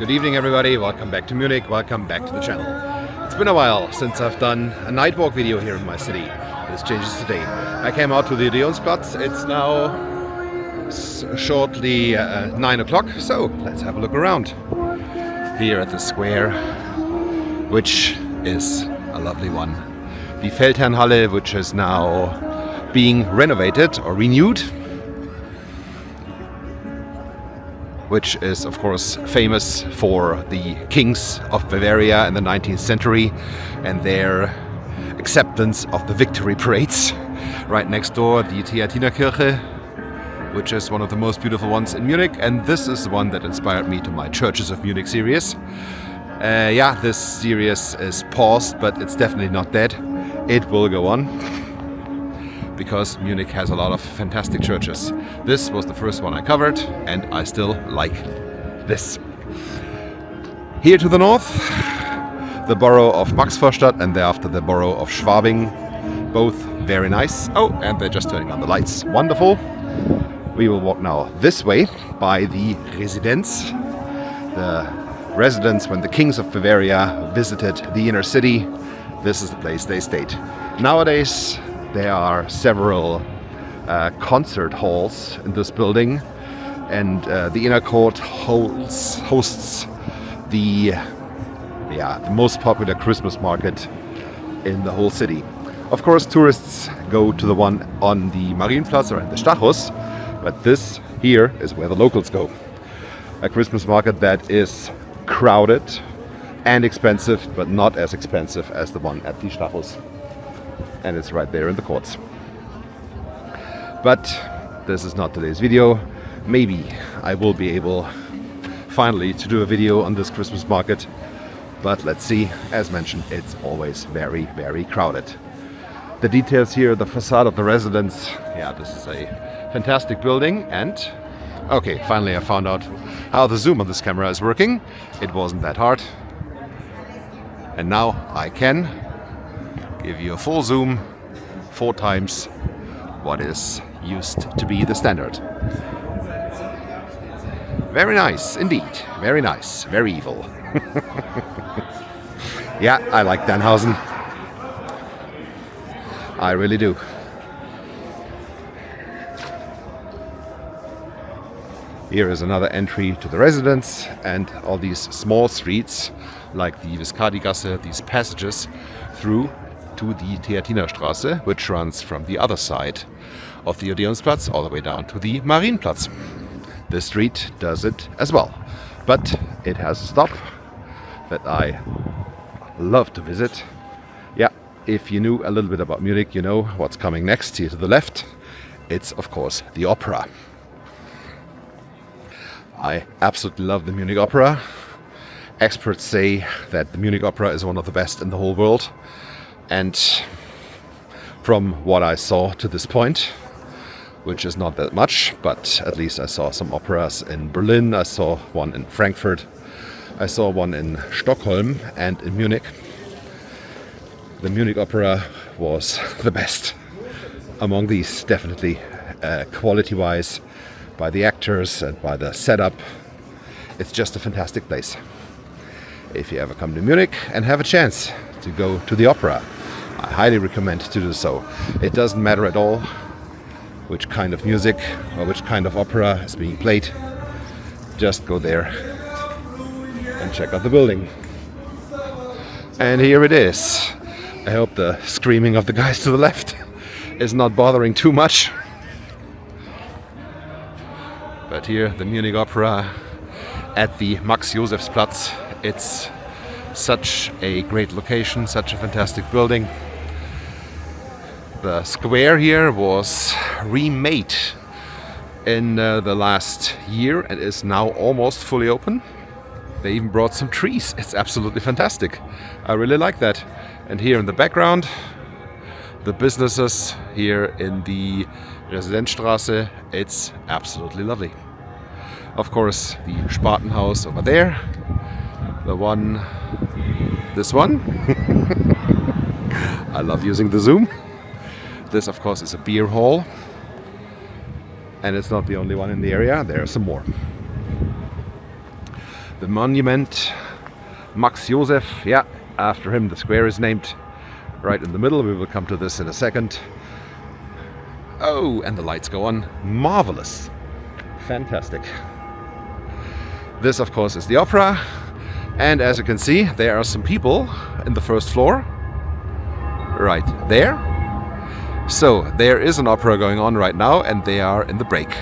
Good evening everybody, welcome back to Munich, welcome back to the channel. It's been a while since I've done a night walk video here in my city. This changes today. I came out to the Odeonsplatz. It's now shortly 9 o'clock, so let's have a look around. Here at the square, which is a lovely one. The Feldherrnhalle, which is now being renovated or renewed, which is of course famous for the kings of Bavaria in the 19th century and their acceptance of the victory parades. Right next door, the Theatinerkirche, which is one of the most beautiful ones in Munich, and this is the one that inspired me to my Churches of Munich series. This series is paused, but it's definitely not dead. It will go on, because Munich has a lot of fantastic churches. This was the first one I covered, and I still like this. Here to the north, the borough of Maxvorstadt, and thereafter the borough of Schwabing. Both very nice. Oh, and they're just turning on the lights. Wonderful. We will walk now this way by the Residenz, the residence when the kings of Bavaria visited the inner city. This is the place they stayed. Nowadays, there are several concert halls in this building, and the inner court hosts the most popular Christmas market in the whole city. Of course, tourists go to the one on the Marienplatz or in the Stachus, but this here is where the locals go. A Christmas market that is crowded and expensive, but not as expensive as the one at the Stachus. And it's right there in the courts. But this is not today's video. Maybe I will be able finally to do a video on this Christmas market, but let's see. As mentioned, it's always very, very crowded. The details here, the facade of the residence, this is a fantastic building. And okay, finally I found out how the zoom on this camera is working. It wasn't that hard, and now I can give you a full zoom, 4 times what is used to be the standard. Very nice indeed, very nice, very evil. Yeah, I like Danhausen. I really do. Here is another entry to the residence, and all these small streets like the Viscardigasse, these passages through to the Theatinerstraße, which runs from the other side of the Odeonsplatz all the way down to the Marienplatz. This street does it as well, but it has a stop that I love to visit. Yeah, if you knew a little bit about Munich, you know what's coming next. Here to the left, it's of course the opera. I absolutely love the Munich Opera. Experts say that the Munich Opera is one of the best in the whole world. And from what I saw to this point, which is not that much, but at least I saw some operas in Berlin, I saw one in Frankfurt, I saw one in Stockholm and in Munich. The Munich Opera was the best among these, definitely, quality-wise, by the actors and by the setup. It's just a fantastic place. If you ever come to Munich and have a chance to go to the opera, I highly recommend to do so. It doesn't matter at all which kind of music or which kind of opera is being played. Just go there and check out the building. And here it is. I hope the screaming of the guys to the left is not bothering too much. But here, the Munich Opera at the Max-Josefs-Platz. It's such a great location, such a fantastic building. The square here was remade in the last year and is now almost fully open. They even brought some trees. It's absolutely fantastic. I really like that. And here in the background, the businesses here in the Residenzstraße, it's absolutely lovely. Of course, the Spatenhaus over there, this one. I love using the zoom. This, of course, is a beer hall. And it's not the only one in the area, there are some more. The monument, Max Josef, yeah, after him the square is named, right in the middle. We will come to this in a second. Oh, and the lights go on. Marvelous. Fantastic. This, of course, is the opera. And as you can see, there are some people in the first floor. Right there. So, there is an opera going on right now, and they are in the break.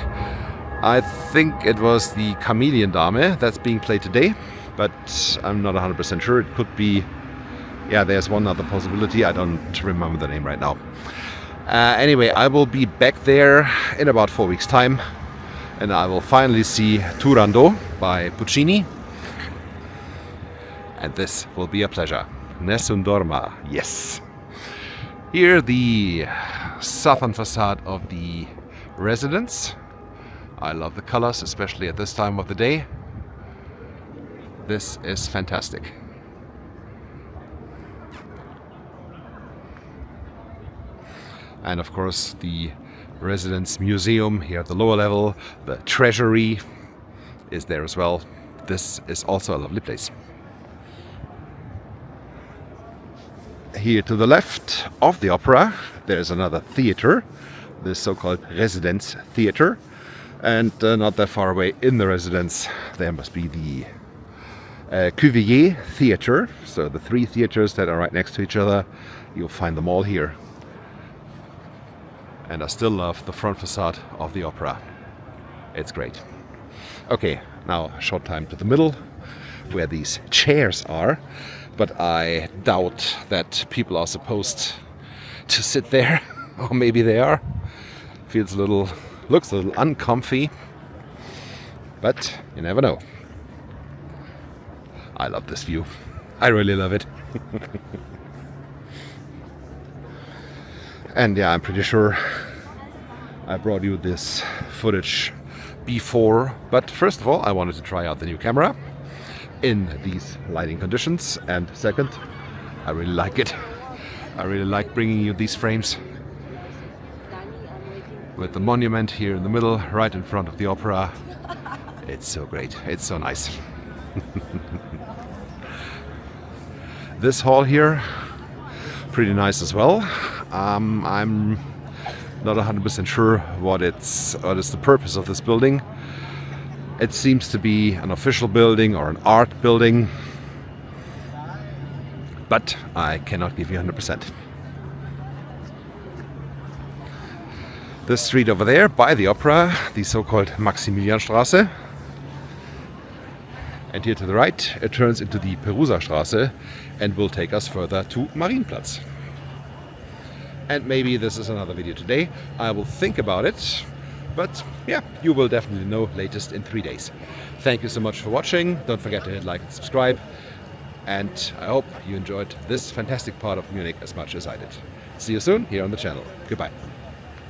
I think it was the Chameleon Dame that's being played today, but I'm not 100% sure. It could be... Yeah, there's one other possibility. I don't remember the name right now. Anyway, I will be back there in about 4 weeks' time, and I will finally see Turandot by Puccini. And this will be a pleasure. Nessun dorma, yes. Here, the southern facade of the residence. I love the colors, especially at this time of the day. This is fantastic. And of course, the residence museum here at the lower level. The treasury is there as well. This is also a lovely place. Here to the left of the opera, there is another theater, the so-called residence theater. And not that far away in the residence, there must be the Cuvier theater. So the three theaters that are right next to each other, you'll find them all here. And I still love the front facade of the opera. It's great. Okay, now a short time to the middle, where these chairs are. But I doubt that people are supposed to sit there. Or maybe they are. Feels a little... Looks a little uncomfy, but you never know. I love this view. I really love it. And yeah, I'm pretty sure I brought you this footage before. But first of all, I wanted to try out the new camera in these lighting conditions. And second, I really like it. I really like bringing you these frames. With the monument here in the middle, right in front of the opera. It's so great. It's so nice. This hall here, pretty nice as well. I'm not 100% sure what is the purpose of this building. It seems to be an official building or an art building, but I cannot give you 100%. The street over there by the opera, the so-called Maximilianstraße. And here to the right, it turns into the Perusastraße and will take us further to Marienplatz. And maybe this is another video today. I will think about it. But yeah, you will definitely know latest in 3 days. Thank you so much for watching. Don't forget to hit like and subscribe. And I hope you enjoyed this fantastic part of Munich as much as I did. See you soon here on the channel. Goodbye.